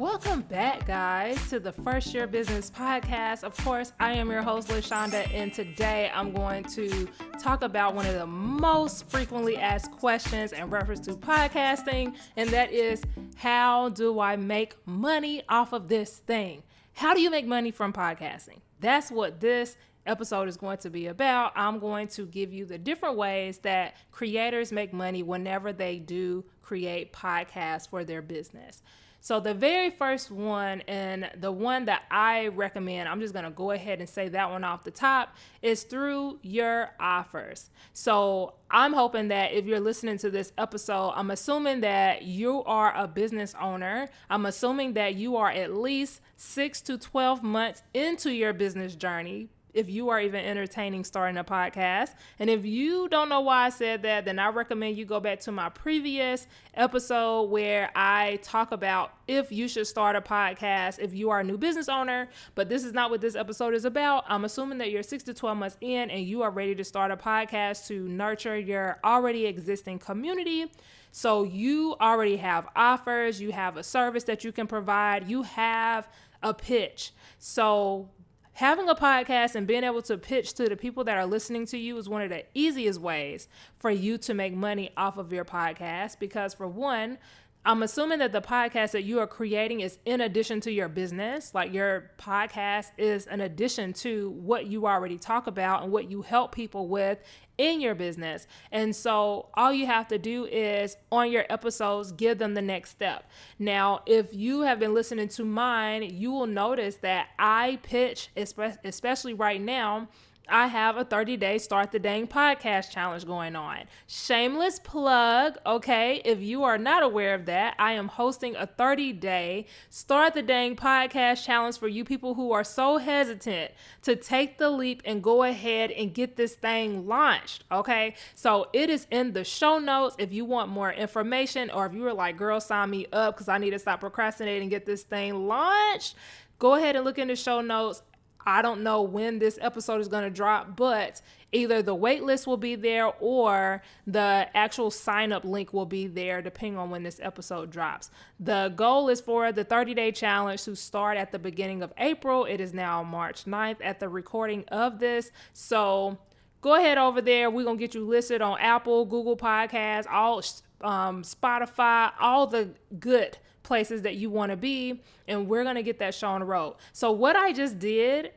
Welcome back, guys, to the First Year Business Podcast. Of course, I am your host, Lashawnda, and today I'm going to talk about one of the most frequently asked questions in reference to podcasting, and that is, how do I make money off of this thing? How do you make money from podcasting? That's what this episode is going to be about. I'm going to give you the different ways that creators make money whenever they do create podcasts for their business. So the very first one, and the one that I recommend, I'm just going to go ahead and say that one off the top, is through your offers. So I'm hoping that if you're listening to this episode, I'm assuming that you are a business owner. I'm assuming that you are at least 6 to 12 months into your business journey, if you are even entertaining starting a podcast. And if you don't know why I said that, then I recommend you go back to my previous episode where I talk about if you should start a podcast if you are a new business owner. But this is not what this episode is about. I'm assuming that you're 6 to 12 months in and you are ready to start a podcast to nurture your already existing community. So you already have offers, you have a service that you can provide, you have a pitch. So having a podcast and being able to pitch to the people that are listening to you is one of the easiest ways for you to make money off of your podcast. Because for one, I'm assuming that the podcast that you are creating is in addition to your business. Like your podcast is an addition to what you already talk about and what you help people with in your business. And so all you have to do is on your episodes, give them the next step. Now, if you have been listening to mine, you will notice that I pitch, especially right now, I have a 30-day Start the Dang podcast challenge going on. Shameless plug, okay? If you are not aware of that, I am hosting a 30-day Start the Dang podcast challenge for you people who are so hesitant to take the leap and go ahead and get this thing launched, okay? So it is in the show notes if you want more information, or if you were like, girl, sign me up because I need to stop procrastinating and get this thing launched. Go ahead and look in the show notes. I don't know when this episode is going to drop, but either the wait list will be there or the actual sign up link will be there depending on when this episode drops. The goal is for the 30-day challenge to start at the beginning of April. It is now March 9th at the recording of this. So go ahead over there. We're going to get you listed on Apple, Google Podcasts, all Spotify, all the good places that you want to be, and we're going to get that show on the road. So what I just did,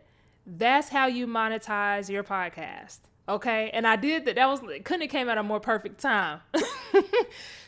that's how you monetize your podcast. Okay. And I did that. Couldn't have came at a more perfect time.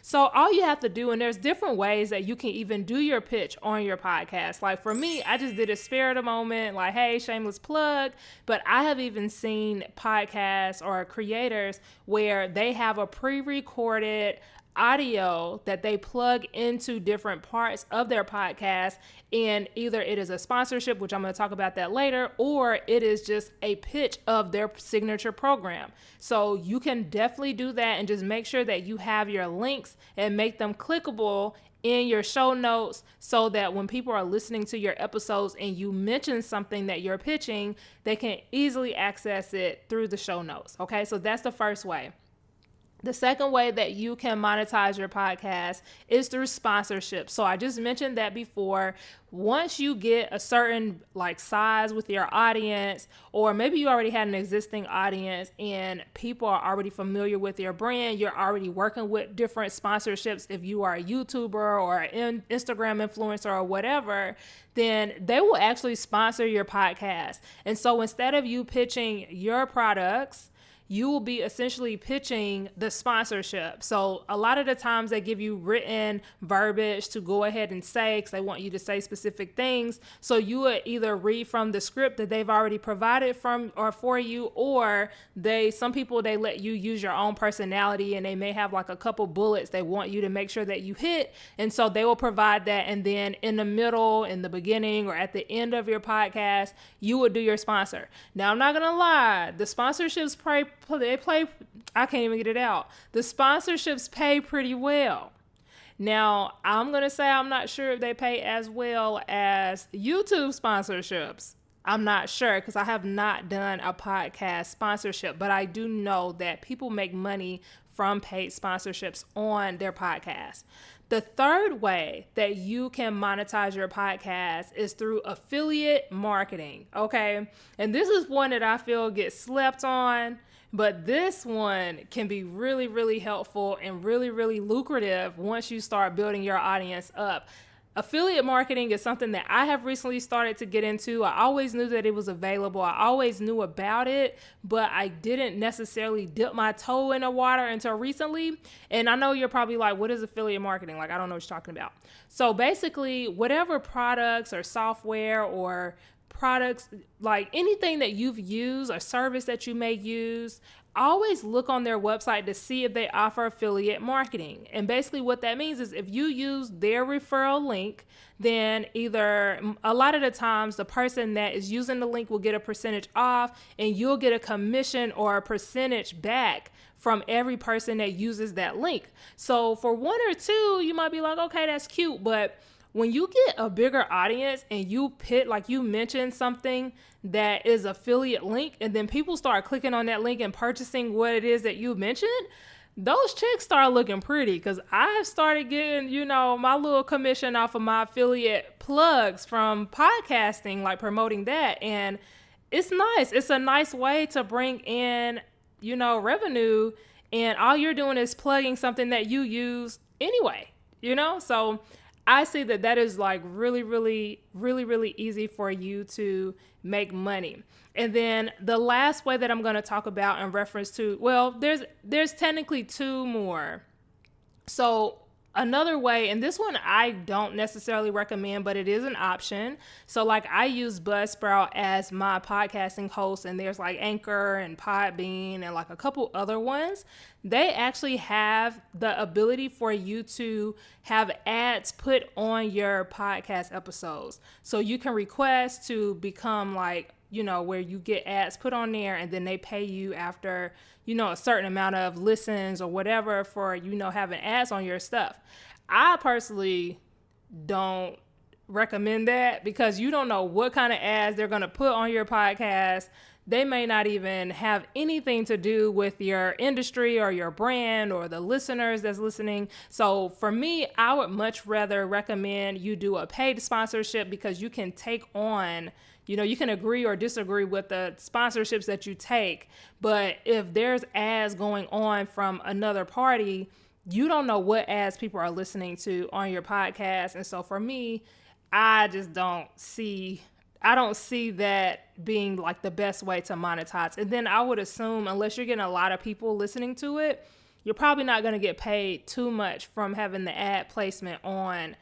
So all you have to do, and there's different ways that you can even do your pitch on your podcast. Like for me, I just did a spare of the moment, like, hey, shameless plug. But I have even seen podcasts or creators where they have a pre-recorded audio that they plug into different parts of their podcast, and either it is a sponsorship, which I'm going to talk about that later, or it is just a pitch of their signature program. So you can definitely do that, and just make sure that you have your links and make them clickable in your show notes so that when people are listening to your episodes and you mention something that you're pitching, they can easily access it through the show notes. Okay, so that's the first way. The second way that you can monetize your podcast is through sponsorship. So I just mentioned that before. Once you get a certain size with your audience, or maybe you already had an existing audience and people are already familiar with your brand, you're already working with different sponsorships. If you are a YouTuber or an Instagram influencer or whatever, then they will actually sponsor your podcast. And so instead of you pitching your products, you will be essentially pitching the sponsorship. So a lot of the times they give you written verbiage to go ahead and say, because they want you to say specific things. So you would either read from the script that they've already provided from or for you, or some people let you use your own personality, and they may have a couple bullets they want you to make sure that you hit. And so they will provide that. And then in the middle, in the beginning, or at the end of your podcast, you would do your sponsor. Now, I'm not going to lie. The sponsorships I can't even get it out. The sponsorships pay pretty well. Now, I'm going to say I'm not sure if they pay as well as YouTube sponsorships. I'm not sure because I have not done a podcast sponsorship, but I do know that people make money from paid sponsorships on their podcast. The third way that you can monetize your podcast is through affiliate marketing, okay? And this is one that I feel gets slept on, but this one can be really, really helpful and really, really lucrative once you start building your audience up. Affiliate marketing is something that I have recently started to get into. I always knew that it was available. I always knew about it, but I didn't necessarily dip my toe in the water until recently. And I know you're probably like, what is affiliate marketing? Like, I don't know what you're talking about. So basically, whatever products or software or products, like anything that you've used or service that you may use, always look on their website to see if they offer affiliate marketing. And basically what that means is if you use their referral link, then either a lot of the times the person that is using the link will get a percentage off and you'll get a commission or a percentage back from every person that uses that link. So for one or two, you might be like, okay, that's cute. But when you get a bigger audience and you mention something that is affiliate link, and then people start clicking on that link and purchasing what it is that you mentioned, those checks start looking pretty, because I have started getting, my little commission off of my affiliate plugs from podcasting, like promoting that. And it's nice. It's a nice way to bring in, revenue, and all you're doing is plugging something that you use anyway, So I see that is like really, really, really, really easy for you to make money. And then the last way that I'm going to talk about in reference to, well, there's technically two more. So another way, and this one I don't necessarily recommend, but it is an option. So like I use Buzzsprout as my podcasting host, and there's like Anchor and Podbean and like a couple other ones. They actually have the ability for you to have ads put on your podcast episodes. So you can request to become like, where you get ads put on there, and then they pay you after, a certain amount of listens or whatever for, having ads on your stuff. I personally don't recommend that, because you don't know what kind of ads they're going to put on your podcast. They may not even have anything to do with your industry or your brand or the listeners that's listening. So for me, I would much rather recommend you do a paid sponsorship, because you can take on, you can agree or disagree with the sponsorships that you take. But if there's ads going on from another party, you don't know what ads people are listening to on your podcast. And so for me, I don't see that being like the best way to monetize. And then I would assume, unless you're getting a lot of people listening to it, you're probably not going to get paid too much from having the ad placement on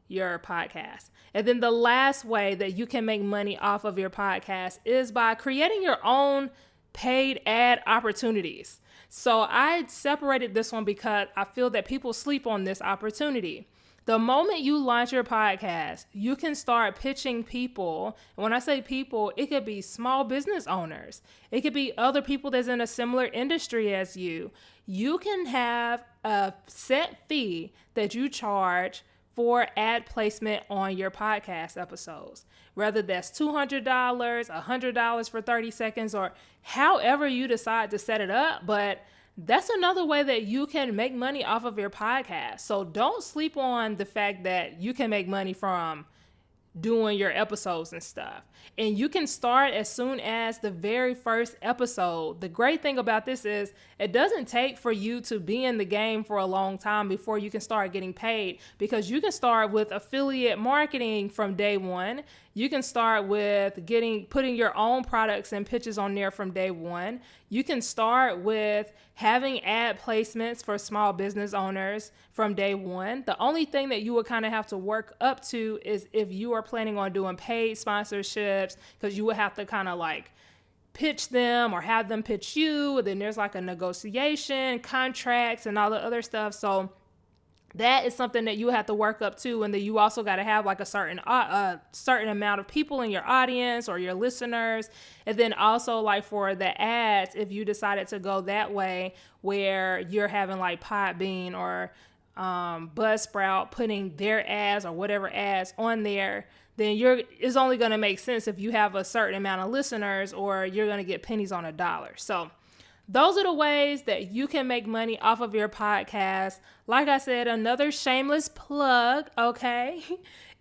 your podcast. And then the last way that you can make money off of your podcast is by creating your own paid ad opportunities. So I separated this one because I feel that people sleep on this opportunity. The moment you launch your podcast, you can start pitching people. And when I say people, it could be small business owners. It could be other people that's in a similar industry as you. You can have a set fee that you charge for ad placement on your podcast episodes. Whether that's $200, $100 for 30 seconds, or however you decide to set it up. But that's another way that you can make money off of your podcast. So don't sleep on the fact that you can make money from doing your episodes and stuff. And you can start as soon as the very first episode. The great thing about this is it doesn't take for you to be in the game for a long time before you can start getting paid, because you can start with affiliate marketing from day one. You can start with putting your own products and pitches on there from day one. You can start with having ad placements for small business owners from day one. The only thing that you would kind of have to work up to is if you are planning on doing paid sponsorships, because you would have to kind of like pitch them or have them pitch you. And then there's like a negotiation, contracts, and all the other stuff. So that is something that you have to work up to. And then you also got to have like a certain amount of people in your audience or your listeners. And then also like for the ads, if you decided to go that way where you're having like Podbean or Buzzsprout putting their ads or whatever ads on there, then it's only going to make sense if you have a certain amount of listeners, or you're going to get pennies on a dollar. So those are the ways that you can make money off of your podcast. Like I said, another shameless plug, okay?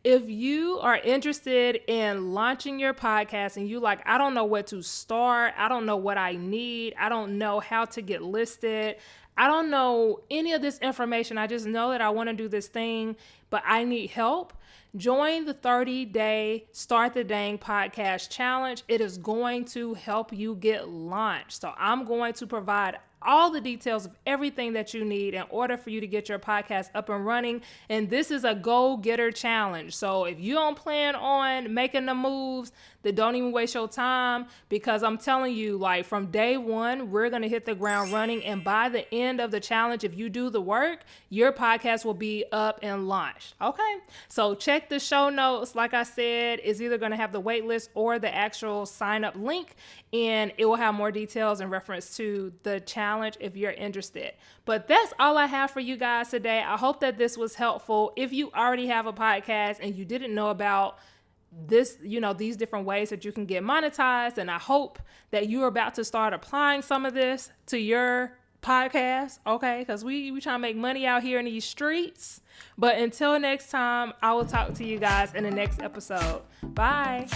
If you are interested in launching your podcast and you like, I don't know where to start, I don't know what I need, I don't know how to get listed, I don't know any of this information, I just know that I want to do this thing, but I need help, join the 30-day Start the Dang Podcast Challenge. It is going to help you get launched. So I'm going to provide all the details of everything that you need in order for you to get your podcast up and running. And this is a go-getter challenge. So if you don't plan on making the moves, then don't even waste your time, because I'm telling you, like, from day one, we're going to hit the ground running. And by the end of the challenge, if you do the work, your podcast will be up and launched. Okay. So check the show notes. Like I said, it's either going to have the wait list or the actual sign up link, and it will have more details in reference to the challenge if you're interested. But that's all I have for you guys today. I hope that this was helpful. If you already have a podcast and you didn't know about this, these different ways that you can get monetized, and I hope that you're about to start applying some of this to your podcast, okay? Because we trying to make money out here in these streets. But until next time, I will talk to you guys in the next episode. Bye.